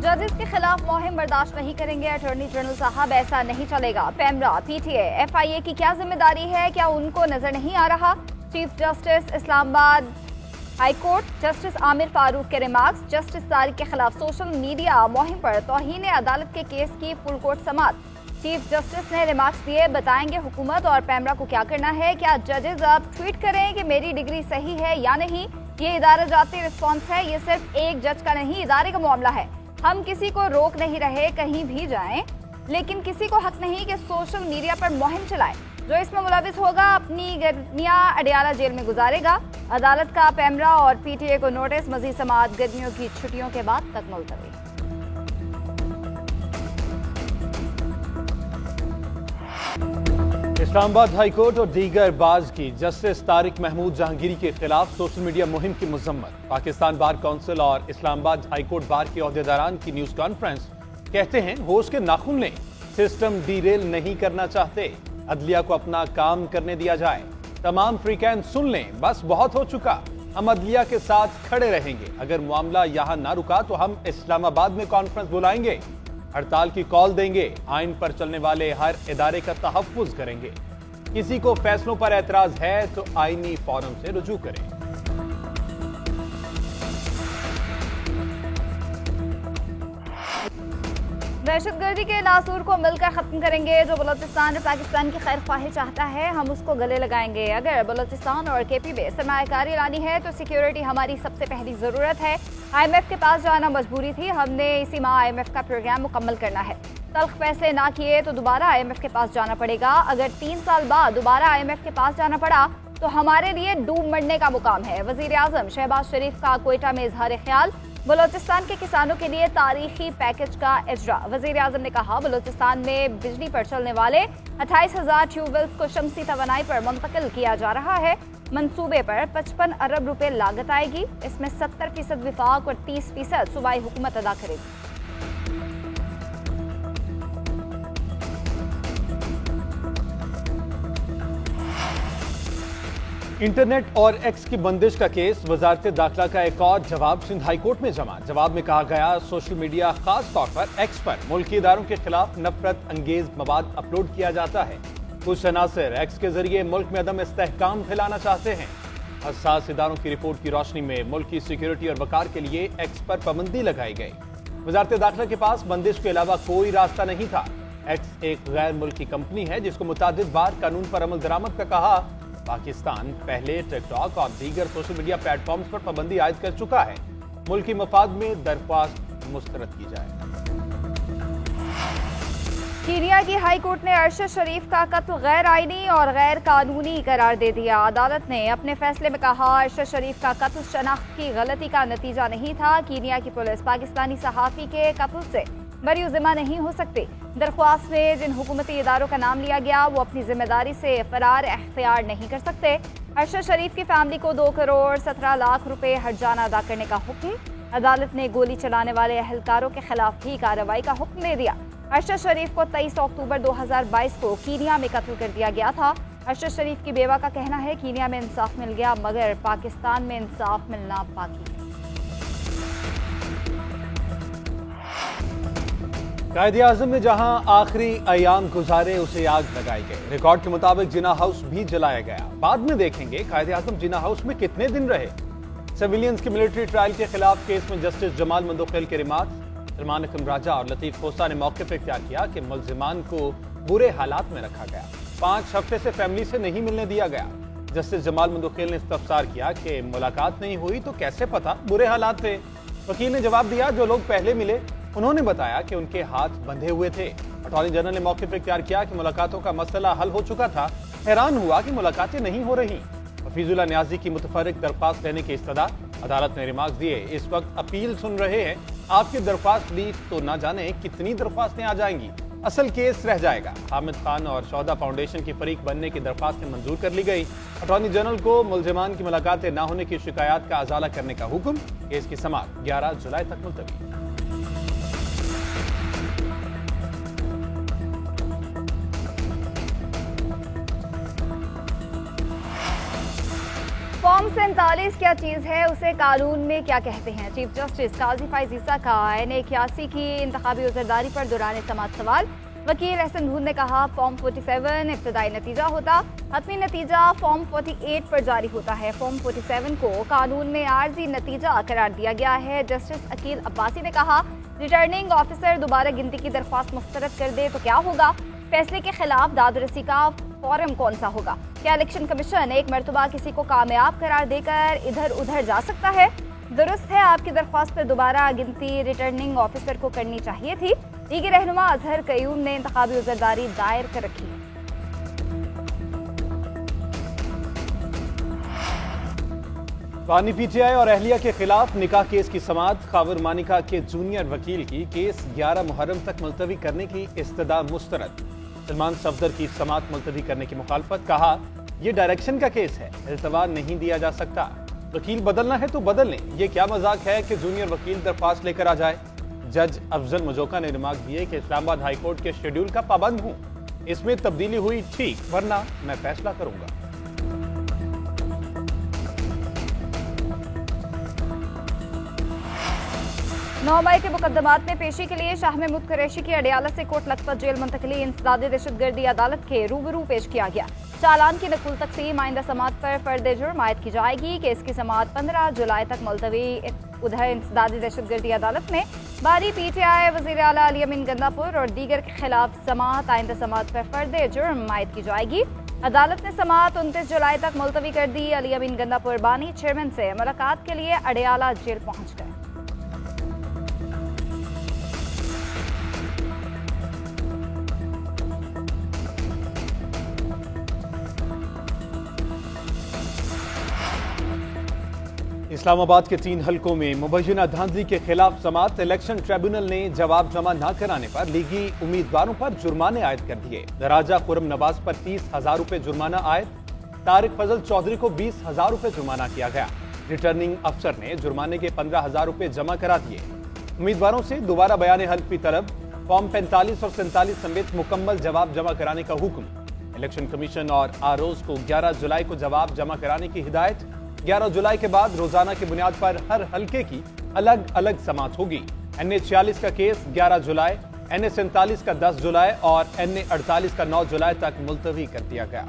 जजेस के खिलाफ मुहिम बर्दाश्त नहीं करेंगे अटॉर्नी जनरल साहब, ऐसा नहीं चलेगा। पैमरा, पीटीए, एफआईए की क्या जिम्मेदारी है, क्या उनको नजर नहीं आ रहा? Chief justice Islamabad high court justice Aamir Farooq के रिमार्क्स। जस्टिस तारिक के खिलाफ सोशल मीडिया मुहिम पर तौहीन अदालत के केस की फुल कोर्ट समाअत। चीफ जस्टिस ने रिमार्क्स दिए, बताएंगे हुकूमत और पैमरा को क्या करना है। क्या जजेस अब ट्वीट करें कि मेरी डिग्री सही है या नहीं? ये इदारा जाती रिस्पॉन्स है, ये सिर्फ एक जज का नहीं, इदारे का मामला है। हम किसी को रोक नहीं रहे कहीं भी जाएं, लेकिन किसी को हक नहीं कि सोशल मीडिया पर मुहिम चलाए। जो इसमें मुलविस होगा अपनी गर्मियां अडियाला जेल में गुजारेगा। अदालत का पैमरा और पीटीए को नोटिस, मजीद समाअत गर्मियों की छुट्टियों के बाद तक मुलतवी। इस्लामाबाद हाईकोर्ट और दीगर बाज की जस्टिस तारिक महमूद जहांगीरी के खिलाफ सोशल मीडिया मुहिम की मजम्मत। पाकिस्तान बार काउंसिल और इस्लामाबाद हाईकोर्ट बार के अहदेदारान की न्यूज कॉन्फ्रेंस। कहते हैं होश के नाखून लें, सिस्टम डीरेल नहीं करना चाहते, अदलिया को अपना काम करने दिया जाए। तमाम फ्रीकैन सुन लें, बस बहुत हो चुका, हम अदलिया के साथ खड़े रहेंगे। अगर मामला यहाँ ना रुका तो हम इस्लामाबाद में कॉन्फ्रेंस बुलाएंगे, हड़ताल की कॉल देंगे, आइन पर चलने वाले हर इदारे का तहफ्फुज करेंगे। किसी को फैसलों पर एतराज है तो आईनी फोरम से रुजू करें। दहशतगर्दी के नासूर को मिलकर खत्म करेंगे। जो बलोचिस्तान और पाकिस्तान की खैर ख्वाही चाहता है, हम उसको गले लगाएंगे। अगर बलोचिस्तान और केपी में सरमायाकारी लानी है तो सिक्योरिटी हमारी सबसे पहली जरूरत है। IMF के पास जाना मजबूरी थी, हमने इसी माह IMF का प्रोग्राम मुकम्मल करना है। तल्ख फैसले ना किए तो दोबारा IMF के पास जाना पड़ेगा। अगर 3 साल बाद दोबारा IMF के पास जाना पड़ा तो हमारे लिए डूब मरने का मुकाम है। वजीर आजम शहबाज शरीफ का कोयटा में इजहार ख्याल। बलोचिस्तान के किसानों के लिए तारीखी पैकेज का इजरा। वजीर आजम ने कहा, बलोचिस्तान में बिजली पर चलने वाले 28,000 ट्यूबवेल्स को शमसी तवानाई पर मुंतकिल किया जा रहा है। मंसूबे पर 55 अरब रुपए लागत आएगी। इसमें 70% विफाक और 30% सूबाई हुकूमत अदा करेगी। इंटरनेट और एक्स की बंदिश का केस, वजारत दाखिला का एक और जवाब सिंध हाई कोर्ट में जमा। जवाब में कहा गया, सोशल मीडिया खास तौर पर एक्स पर मुल्की इदारों के खिलाफ नफरत अंगेज मवाद अपलोड किया जाता है। कुछ अनासर एक्स के जरिए मुल्क में अदम इस्तेहकाम फैलाना चाहते हैं। हसास इदारों की रिपोर्ट की रोशनी में मुल्क की सिक्योरिटी और वकार के लिए एक्स पर पाबंदी लगाई गई। वजारत दाखिला के पास बंदिश के अलावा कोई रास्ता नहीं था। एक्स एक गैर मुल्की कंपनी है जिसको मुतादिद बार कानून पर अमल दरामद का कहा। पाकिस्तान पहले टिकटॉक और दीगर सोशल मीडिया प्लेटफॉर्म्स पर पाबंदी आयद कर चुका है। मुल्की मफाद में दरख्वास्त मुस्तरद की जाए। कीनिया की हाई कोर्ट ने अरशद शरीफ का कत्ल गैर आईनी और गैर कानूनी करार दे दिया। अदालत ने अपने फैसले में कहा, अरशद शरीफ का कत्ल शनाख्त की गलती का नतीजा नहीं था। कीनिया की पुलिस पाकिस्तानी सहाफ़ी के कत्ल से बरी ज़िम्मा नहीं हो सकती। दरख्वास्त में जिन हुकूमती इदारों का नाम लिया गया वो अपनी जिम्मेदारी से फरार अख्तियार नहीं कर सकते। अरशद शरीफ की फैमिली को 2 करोड़ 17 लाख रुपए हर्जाना अदा करने का हुक्म। अदालत ने गोली चलाने वाले अहलकारों के खिलाफ भी कार्रवाई का हुक्म दे दिया। अरशद शरीफ को 23 अक्टूबर 2022 को कीनिया में कत्ल कर दिया गया था। अरशद शरीफ की बेवा का कहना है, कीनिया में इंसाफ मिल गया मगर पाकिस्तान में इंसाफ मिलना बाकी है। कायदे आजम ने जहां आखिरी अयाम गुजारे उसे आग लगाई गई। रिकॉर्ड के मुताबिक जिना हाउस भी जलाया गया। बाद में देखेंगे कायदे आजम जिना हाउस में कितने दिन रहे। सिविलियंस के मिलिट्री ट्रायल के खिलाफ केस में जस्टिस जमाल मंदोखेल के रिमार्क्स। सलमान अकरम राजा और लतीफ खोसा ने मौके पर इख्तियार किया कि मुल्जिमान को बुरे हालात में रखा गया। 5 हफ्ते से फैमिली से नहीं मिलने दिया गया। जस्टिस जमाल मंदोखेल ने इस्तफसार किया कि मुलाकात नहीं हुई तो कैसे पता बुरे हालात थे। वकील ने जवाब दिया, जो लोग पहले मिले उन्होंने बताया कि उनके हाथ बंधे हुए थे। अटॉर्नी जनरल ने मौके पर इख्तियार किया कि मुलाकातों का मसला हल हो चुका था। हैरान हुआ कि मुलाकातें नहीं हो रही। हफीजुल्ला न्याजी की मुतफर्रिक दरख्वास्त लेने की इस्तदा। अदालत ने रिमार्क्स दिए, इस वक्त अपील सुन रहे हैं, आपकी दरख्वास्त ली तो ना जाने कितनी दरख्वास्तें आ जाएंगी, असल केस रह जाएगा। हामिद खान और शौदा फाउंडेशन की फरीक बनने की दरख्वास्तें मंजूर कर ली गई। अटॉर्नी जनरल को मुल्जिमान की मुलाकातें न होने की शिकायत का अजाला करने का हुक्म। केस की समाअत 11 जुलाई तक मुलतवी। फॉर्म 47 क्या चीज़ है, उसे कानून में क्या कहते हैं? चीफ जस्टिस काजी फाइज ईसा का NA81 की इंतखाबी उज़रदारी पर दौरान समाअत सवाल। वकील एहसन भून ने कहा फॉर्म 47 इब्तदाई नतीजा होता, हतमी नतीजा फॉर्म 48 पर जारी होता है। फॉर्म 47 को कानून में आर्जी नतीजा करार दिया गया है। जस्टिस अकील अब्बासी ने कहा रिटर्निंग ऑफिसर दोबारा गिनती की दरख्वास्त मुस्तरद कर दे तो क्या होगा? फैसले के खिलाफ दादरसी का फॉरम कौन सा होगा? क्या इलेक्शन कमीशन एक मरतबा किसी को कामयाब करार देकर इधर उधर जा सकता है? दुरुस्त है, आपकी दरख्वास्त पर दोबारा गिनती रिटर्निंग ऑफिसर को करनी चाहिए थी। लीगी रहनुमा अजहर कयूम ने इंतखाबी उज़रदारी दायर कर रखी है। बानी PTI और अहलिया के खिलाफ निकाह केस की समाअत। खावर मानिका के जूनियर वकील की केस 11 मुहर्रम तक मुलतवी करने की इस्तदा मुस्तरद। सलमान सफदर की समाअत मुलतवी करने की मुखालफत। कहा यह डायरेक्शन का केस है, इल्तवा नहीं दिया जा सकता। वकील बदलना है तो बदल लें, ये क्या मजाक है कि जूनियर वकील दरख्वास्त लेकर आ जाए। जज अफजल मजोका ने रिमार्क दिए कि इस्लामाबाद हाईकोर्ट के शेड्यूल का पाबंद हूं, इसमें तब्दीली हुई ठीक, वरना मैं फैसला करूंगा। नौ मई के मुकदमात में पेशी के लिए शाह महमूद कुरैशी की अडयाला से कोट लखपत जेल मुंतकली इंसदादे दहशतगर्दी अदालत के रूबरू पेश किया गया। चालान की नकुल तकसीम आइंदा समाअत पर फर्द जुर्म आयद की जाएगी। केस की समाअत 15 जुलाई तक मुलतवी। उधर इंसदादी दहशतगर्दी अदालत में बारी PTI वज़ीर आला अली अमीन गंदापुर और दीगर के खिलाफ समाअत आइंदा समाअत पर फर्द जुर्म आयद की जाएगी। अदालत ने समाअत 29 जुलाई तक मुलतवी कर दी। अली अमीन गंदापुर बानी चेयरमैन से मुलाकात के लिए अडयाला जेल पहुंच गए। इस्लामाबाद के 3 हलकों में मुबैना धांधली के खिलाफ समाअत। इलेक्शन ट्रिब्यूनल ने जवाब जमा न कराने पर लीगी उम्मीदवारों पर जुर्माने आयद कर दिए। दराजा खुरम नवाज पर 30,000 रुपए जुर्माना आयद। तारिक फजल चौधरी को 20,000 रुपए जुर्माना किया गया। रिटर्निंग अफसर ने जुर्माने के 15,000 रुपए जमा करा दिए। उम्मीदवारों से दोबारा बयान हल्फ की तलब। फॉर्म 45 और 47 समेत मुकम्मल जवाब जमा कराने का हुक्म। इलेक्शन कमीशन और आरओज को 11 जुलाई को जवाब जमा कराने की हिदायत। 11 जुलाई के बाद रोजाना की बुनियाद पर हर हल्के की अलग अलग समाअत होगी। NA46 का केस 11 जुलाई, NA47 का 10 जुलाई और NA48 का 9 जुलाई तक मुलतवी कर दिया गया।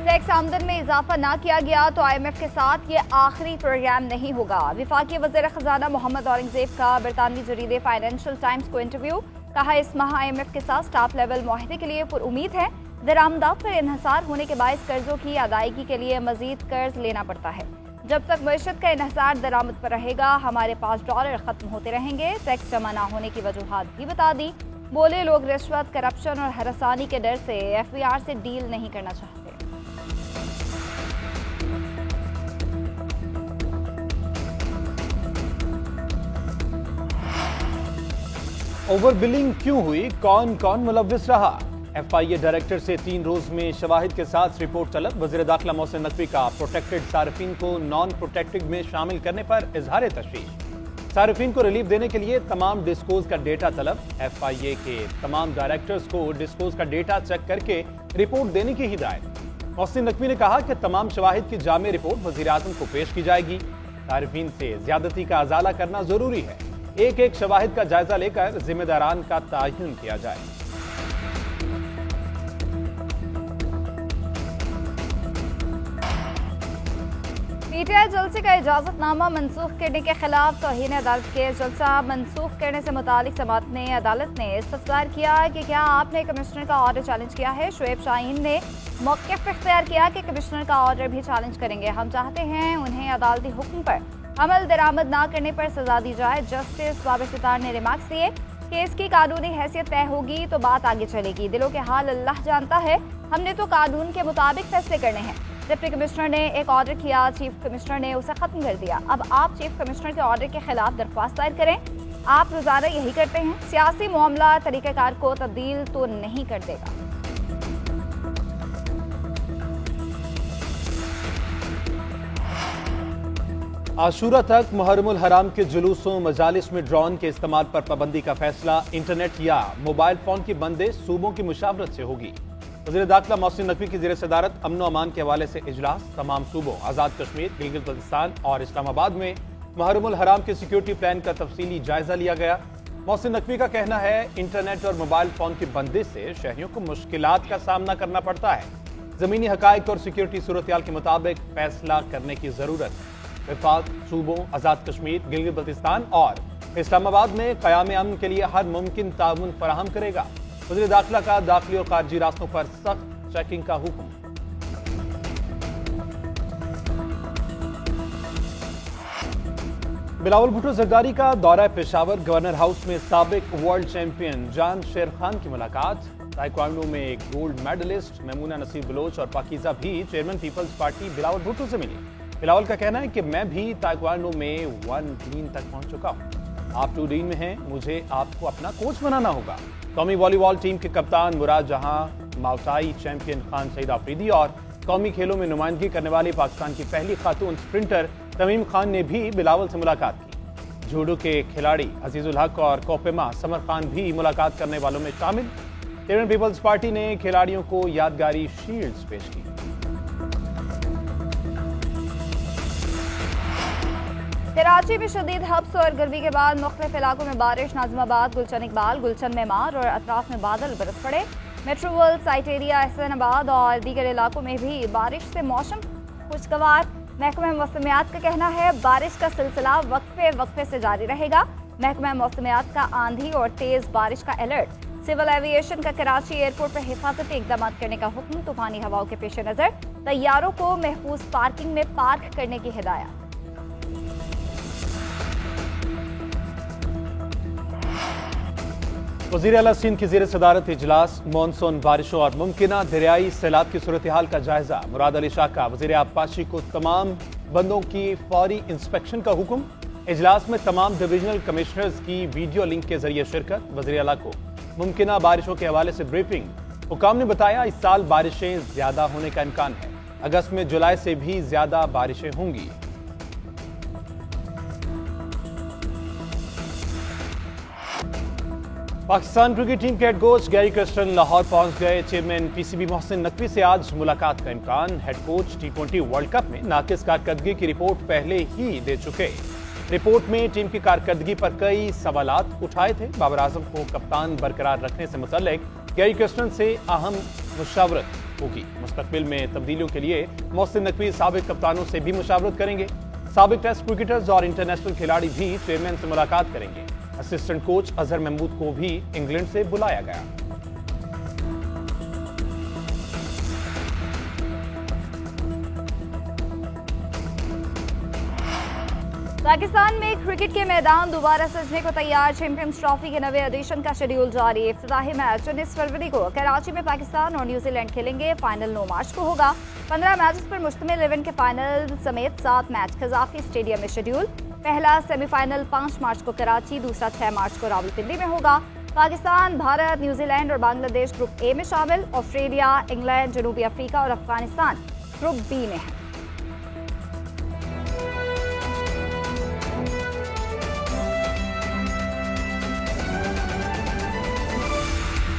टैक्स आमदन में इजाफा ना किया गया तो IMF के साथ ये आखिरी प्रोग्राम नहीं होगा। वफाकी वज़ीर खजाना मोहम्मद औरंगजेब का बरतानवी जरीदे फाइनेंशियल टाइम्स को इंटरव्यू। कहा इस माह IMF के साथ स्टाफ लेवल मुआहदे के लिए पुरुमीद है। दरामदात पर इन्हसार होने के बायस कर्जों की अदायगी के लिए मजीद कर्ज लेना पड़ता है। जब तक मईशत का इन्हसार दरामद पर रहेगा हमारे पास डॉलर खत्म होते रहेंगे। टैक्स जमा ना होने की वजूहात भी बता दी। बोले लोग रिश्वत, करप्शन और हरासानी के डर से FBR से डील नहीं करना चाहते। ओवर बिलिंग क्यों हुई, कौन कौन मुलव्विस रहा? FIA डायरेक्टर से 3 रोज में शवाहिद के साथ रिपोर्ट तलब। वज़ीर दाखिला मोहसिन नकवी का प्रोटेक्टेड सार्फिन को नॉन प्रोटेक्टेड में शामिल करने पर इजहार तशवीश। सार्फिन को रिलीफ देने के लिए तमाम डिस्कोज का डेटा तलब। FIA के तमाम डायरेक्टर्स को डिस्कोज का डेटा चेक करके रिपोर्ट देने की हिदायत। मोहसिन नकवी ने कहा कि तमाम शवाहिद की जामे रिपोर्ट वज़ीर आज़म को पेश की जाएगी। सार्फिन से ज्यादती का अजाला करना जरूरी है। एक एक शवाहिद का जायजा लेकर जिम्मेदारान का तयन किया जाए। PTI जलसे का इजाजतनामा मनसूख करने के खिलाफ तौहीन अदालत के जलसा मनसूख करने से मुतालिक समाअत ने अदालत ने इस्तफसार किया कि क्या आपने कमिश्नर का ऑर्डर चैलेंज किया है। शुएब शाहीन ने मौक़िफ़ इख्तियार किया कि कमिश्नर का ऑर्डर भी चैलेंज करेंगे। हम चाहते हैं उन्हें अदालती हुक्म पर अमल दरामद ना करने पर सजा दी जाए। जस्टिस बाबर सितार ने रिमार्क्स दिए केस की कानूनी हैसियत तय होगी तो बात आगे चलेगी। दिलों के हाल अल्लाह जानता है, हमने तो कानून के मुताबिक फैसले करने हैं। डिप्टी कमिश्नर ने एक ऑर्डर किया, चीफ कमिश्नर ने उसे खत्म कर दिया। अब आप चीफ कमिश्नर के ऑर्डर के खिलाफ दरख्वास्त दायर करें। आप रोजाना यही करते हैं। सियासी मामला तरीक़ाकार को तब्दील तो नहीं कर देगा। आशूरा तक मुहर्रमुल हराम के जुलूसों मजालिस में ड्रोन के इस्तेमाल पर पाबंदी का फैसला इंटरनेट या मोबाइल फोन की बंदिश सूबों की मुशावरत से होगी। वज़ीर दाखिला मोहसिन नकवी की ज़ेर सदारत अमन अमान के हवाले से इजलास। तमाम सूबों आज़ाद कश्मीर, गिलगित बल्तिस्तान और इस्लामाबाद में मुहर्रमुल हराम के सिक्योरिटी प्लान का तफसीली जायजा लिया गया। मोहसिन नकवी का कहना है इंटरनेट और मोबाइल फोन की बंदिश से शहरियों को मुश्किलात का सामना करना पड़ता है। जमीनी हकायक और सिक्योरिटी सूरत के मुताबिक फैसला करने की जरूरत है। विफाक सूबों आज़ाद कश्मीर, गिलगित बल्तिस्तान और इस्लामाबाद में क़याम अमन के लिए हर मुमकिन ताउन फराहम करेगा। वज़ीर दाखिला का दाखिली और खारजी रास्तों पर सख्त चेकिंग का हुक्म। बिलावल भुट्टो जरदारी का दौरा पेशावर। गवर्नर हाउस में साबिक वर्ल्ड चैंपियन जान शेर खान की मुलाकात। ताइक्वांडो में एक गोल्ड मेडलिस्ट मेमूना नसीब बलोच और पाकीजा भी chairman peoples party Bilawal Bhutto से मिली। बिलावल का कहना है कि मैं भी ताइक्वांडो में 1 डीन तक पहुंच चुका हूं। आप 2 डीन में हैं, मुझे आपको अपना कोच बनाना होगा। कौमी वॉलीबॉल टीम के कप्तान मुराद जहां, माउटाई चैंपियन खान सईद आफरीदी और कौमी खेलों में नुमाइंदगी करने वाली पाकिस्तान की पहली खातून स्प्रिंटर तमीम खान ने भी बिलावल से मुलाकात की। जूडो के खिलाड़ी अजीजुल हक और कोपेमा समर खान भी मुलाकात करने वालों में शामिल। चेयरमैन पीपल्स पार्टी ने खिलाड़ियों को यादगारी शील्ड्स पेश की। कराची में शदीद हब्स और गर्मी के बाद मुख्तलिफ इलाकों में बारिश। नाजिमाबाद, गुलशन इकबाल, गुलशन मेमार और अतराफ में बादल बरस पड़े। Metro world, site area, Ehsanabad और दीगर इलाकों में भी बारिश से मौसम खुशगवार। महकमा मौसमियात का कहना है बारिश का सिलसिला वक्फे वक्फे से जारी रहेगा। महकमा मौसमियात का आंधी और तेज बारिश का अलर्ट। सिविल एविएशन का कराची एयरपोर्ट पर हिफाजती इकदाम करने का हुक्म। तूफानी हवाओं के पेश नजर तैयारों को महफूज पार्किंग में पार्क करने की हिदायत। वज़ीर आला सिंध की ज़ेर सदारत इजलास। मॉनसून बारिशों और मुमकिना दरियाई सैलाब की सूरत हाल का जायजा। मुराद अली शाह का वज़ीर आबपाशी को तमाम बंदों की फौरी इंस्पेक्शन का हुक्म। इजलास में तमाम डिविजनल कमिश्नर्स की वीडियो लिंक के जरिए शिरकत। वज़ीर आला को मुमकिना बारिशों के हवाले से ब्रीफिंग। हुकाम ने बताया इस साल बारिशें ज्यादा होने का इम्कान है। अगस्त में जुलाई से भी ज्यादा बारिशें होंगी। पाकिस्तान क्रिकेट टीम के head coach Gary Kirsten Lahore पहुंच गए। चेयरमैन पीसीबी मोहसिन नकवी से आज मुलाकात का इम्कान। Head coach T20 world cup में नाकिस कारकर्दगी की रिपोर्ट पहले ही दे चुके। रिपोर्ट में टीम की कारकर्दगी पर कई सवालात उठाए थे। बाबर आजम को कप्तान बरकरार रखने से मुतल्लिक गैरी कर्स्टन से अहम मुशावरत होगी। मुस्तकबिल में तब्दीलियों के लिए मोहसिन नकवी साबिक कप्तानों से भी मुशावरत करेंगे। साबिक टेस्ट क्रिकेटर्स और इंटरनेशनल खिलाड़ी भी चेयरमैन से मुलाकात करेंगे। असिस्टेंट कोच अजहर महमूद को भी इंग्लैंड से बुलाया गया। पाकिस्तान में क्रिकेट के मैदान दोबारा सजने को तैयार। चैंपियंस ट्रॉफी के नवे एडिशन का शेड्यूल जारी। इफ्तिताही मैच 19 फरवरी को कराची में पाकिस्तान और न्यूजीलैंड खेलेंगे। फाइनल 9 मार्च को होगा। 15 मैचेस पर मुश्तमिल इवेंट के फाइनल समेत 7 मैच खजाफी स्टेडियम में शेड्यूल। पहला सेमीफाइनल 5 मार्च को कराची, दूसरा 6 मार्च को रावलपिंडी में होगा। पाकिस्तान, भारत, न्यूजीलैंड और बांग्लादेश ग्रुप ए में शामिल। ऑस्ट्रेलिया, इंग्लैंड, जनूबी अफ्रीका और अफगानिस्तान ग्रुप बी में है।